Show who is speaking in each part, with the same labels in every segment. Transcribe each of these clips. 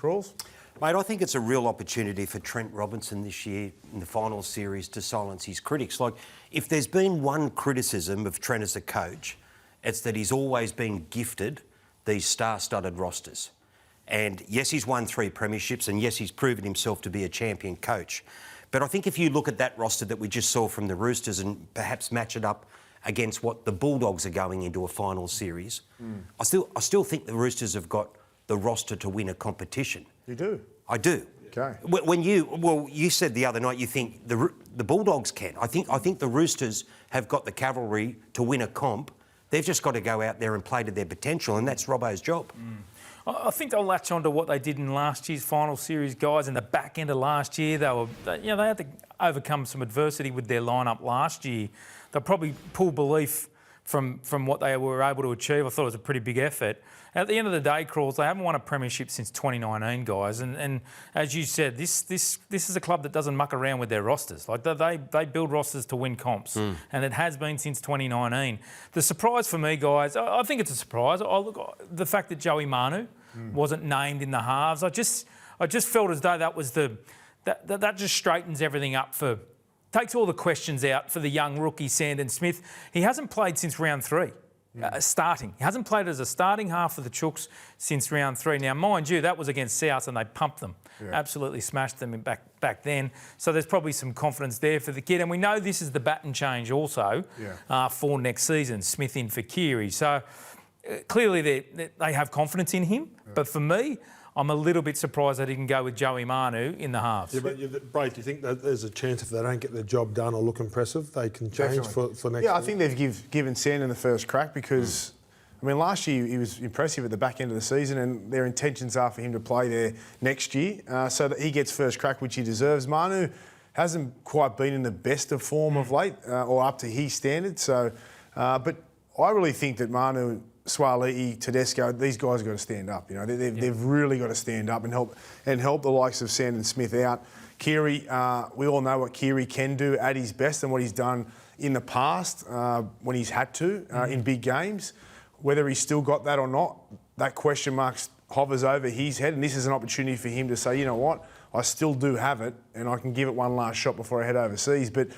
Speaker 1: Crawls?
Speaker 2: Mate, I think it's a real opportunity for Trent Robinson this year in the final series to silence his critics. Like, if there's been one criticism of Trent as a coach, it's that he's always been gifted these star-studded rosters. And yes, he's won 3 premierships, and yes, he's proven himself to be a champion coach. But I think if you look at that roster that we just saw from the Roosters and perhaps match it up against what the Bulldogs are going into a final series, I still think the Roosters have got the roster to win a competition.
Speaker 1: You do?
Speaker 2: I do.
Speaker 1: Okay.
Speaker 2: When you said the other night you think the Bulldogs can. I think the Roosters have got the cavalry to win a comp. They've just got to go out there and play to their potential, and that's Robbo's job.
Speaker 3: I think they'll latch on to what they did in last year's final series, guys. In the back end of last year, they had to overcome some adversity with their lineup last year. They'll probably pull belief from what they were able to achieve. I thought it was a pretty big effort. At the end of the day, Crawls, they haven't won a premiership since 2019, guys. And as you said, this is a club that doesn't muck around with their rosters. Like they build rosters to win comps, and it has been since 2019. The surprise for me, guys, I think it's a surprise. The fact that Joey Manu wasn't named in the halves, I just felt as though that was that just straightens everything up takes all the questions out for the young rookie Sandon Smith. He hasn't played since round 3. Starting. He hasn't played as a starting half for the Chooks since round 3. Now, mind you, that was against South and they pumped them. Yeah. Absolutely smashed them back then. So there's probably some confidence there for the kid. And we know this is the baton change also for next season, Smith in for Keary. So clearly they have confidence in him. Yeah. But for me, I'm a little bit surprised they didn't go with Joey Manu in the halves.
Speaker 1: Yeah, but Bray, do you think that there's a chance if they don't get their job done or look impressive, they can change for next year?
Speaker 4: Yeah, I think they've given Sandon the first crack because, I mean, last year he was impressive at the back end of the season and their intentions are for him to play there next year so that he gets first crack, which he deserves. Manu hasn't quite been in the best of form of late or up to his standards. So, but I really think that Manu, Swaliti, Tedesco, these guys have got to stand up. You know, they've really got to stand up and help the likes of Sandon Smith out. Keary, we all know what Keary can do at his best and what he's done in the past when he's had to in big games. Whether he's still got that or not, that question mark hovers over his head, and this is an opportunity for him to say, you know what, I still do have it, and I can give it one last shot before I head overseas. But,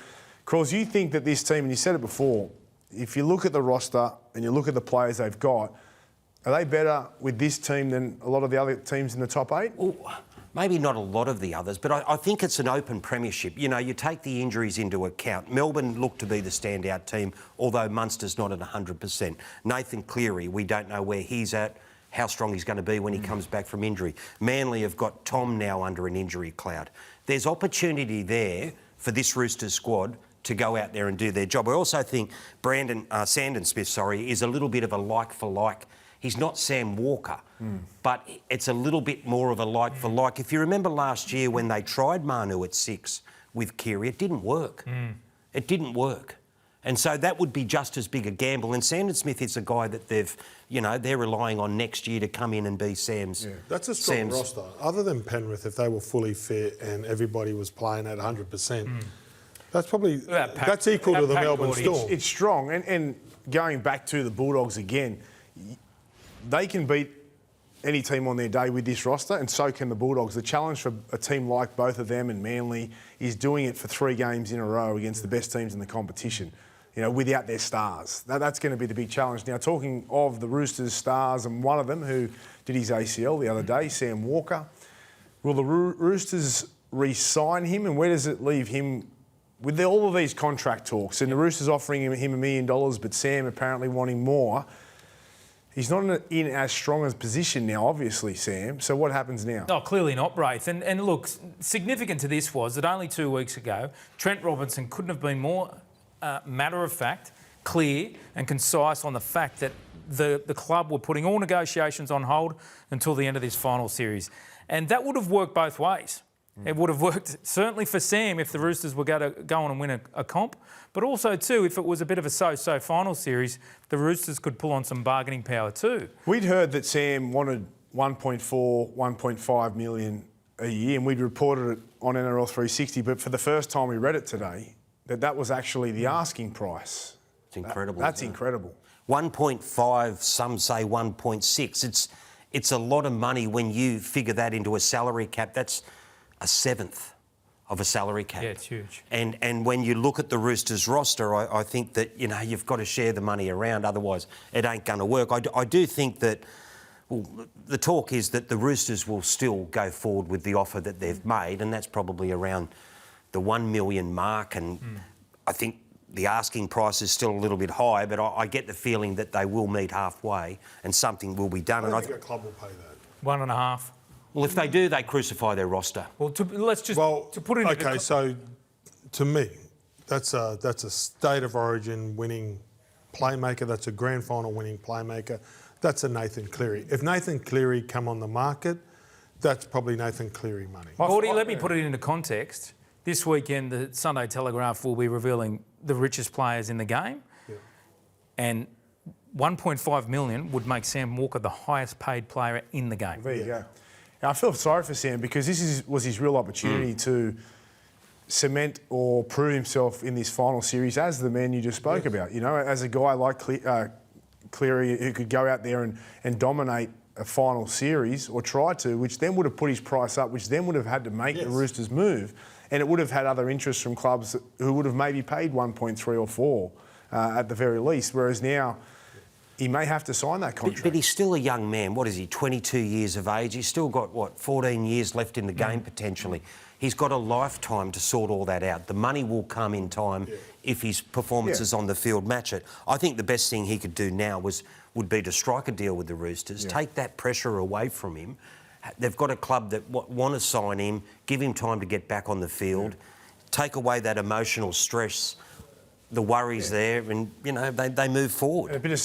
Speaker 4: Crawls, you think that this team, and you said it before, if you look at the roster and you look at the players they've got, are they better with this team than a lot of the other teams in the top 8?
Speaker 2: Well, maybe not a lot of the others, but I think it's an open premiership. You know, you take the injuries into account. Melbourne looked to be the standout team, although Munster's not at 100%. Nathan Cleary, we don't know where he's at, how strong he's going to be when he comes back from injury. Manly have got Tom now under an injury cloud. There's opportunity there for this Roosters squad to go out there and do their job. I also think Sandon Smith, is a little bit of a like for like. He's not Sam Walker, but it's a little bit more of a like for like. If you remember last year when they tried Manu at 6 with Keary, it didn't work. It didn't work. And so that would be just as big a gamble. And Sandon Smith is a guy that they're relying on next year to come in and be Sam's.
Speaker 1: Yeah, that's a strong roster. Other than Penrith, if they were fully fit and everybody was playing at 100%, that's probably that's equal to the Melbourne Storm.
Speaker 4: It's strong, and going back to the Bulldogs again, they can beat any team on their day with this roster, and so can the Bulldogs. The challenge for a team like both of them and Manly is doing it for 3 games in a row against the best teams in the competition, you know, without their stars. That's going to be the big challenge. Now, talking of the Roosters' stars, and one of them who did his ACL the other day, Sam Walker, will the Roosters re-sign him, and where does it leave him with all of these contract talks? And the Roosters offering him $1 million, but Sam apparently wanting more. He's not in as strong a position now, obviously, Sam. So what happens now?
Speaker 3: Oh, clearly not, Braith. And look, significant to this was that only 2 weeks ago, Trent Robinson couldn't have been more matter-of-fact, clear and concise on the fact that the club were putting all negotiations on hold until the end of this final series. And that would have worked both ways. It would have worked certainly for Sam if the Roosters were going to go on and win a comp, but also too if it was a bit of a so-so final series, the Roosters could pull on some bargaining power too.
Speaker 4: We'd heard that Sam wanted 1.4, 1.5 million a year, and we'd reported it on NRL 360, but for the first time we read it today, that was actually the asking price.
Speaker 2: It's incredible.
Speaker 4: That's incredible.
Speaker 2: 1.5, some say 1.6. it's a lot of money when you figure that into a salary cap. That's a seventh of a salary cap.
Speaker 3: Yeah, it's huge.
Speaker 2: And when you look at the Roosters roster, I think that, you know, you've got to share the money around, otherwise it ain't going to work. I do think that, well, the talk is that the Roosters will still go forward with the offer that they've made, and that's probably around the 1 million mark. And I think the asking price is still a little bit high, but I get the feeling that they will meet halfway and something will be done.
Speaker 1: I think a club will pay that.
Speaker 3: 1.5.
Speaker 2: Well, if they do, they crucify their roster.
Speaker 3: Well, let's just to put it.
Speaker 1: Okay, so to me, that's a state of origin winning playmaker. That's a grand final winning playmaker. That's a Nathan Cleary. If Nathan Cleary come on the market, that's probably Nathan Cleary money.
Speaker 3: Gordy, let me put it into context. This weekend, the Sunday Telegraph will be revealing the richest players in the game, and 1.5 million would make Sam Walker the highest paid player in the game.
Speaker 4: There you go. Now, I feel sorry for Sam because this was his real opportunity to cement or prove himself in this final series as the man you just spoke about. You know, as a guy like Cleary who could go out there and dominate a final series, or try to, which then would have put his price up, which then would have had to make the Roosters move, and it would have had other interest from clubs who would have maybe paid 1.3 or 4 at the very least, whereas now he may have to sign that contract.
Speaker 2: But he's still a young man. What is he, 22 years of age? He's still got, 14 years left in the game potentially. He's got a lifetime to sort all that out. The money will come in time if his performances on the field match it. I think the best thing he could do now would be to strike a deal with the Roosters, take that pressure away from him. They've got a club that want to sign him, give him time to get back on the field, take away that emotional stress, the worries there, and, you know, they move forward.
Speaker 4: A bit of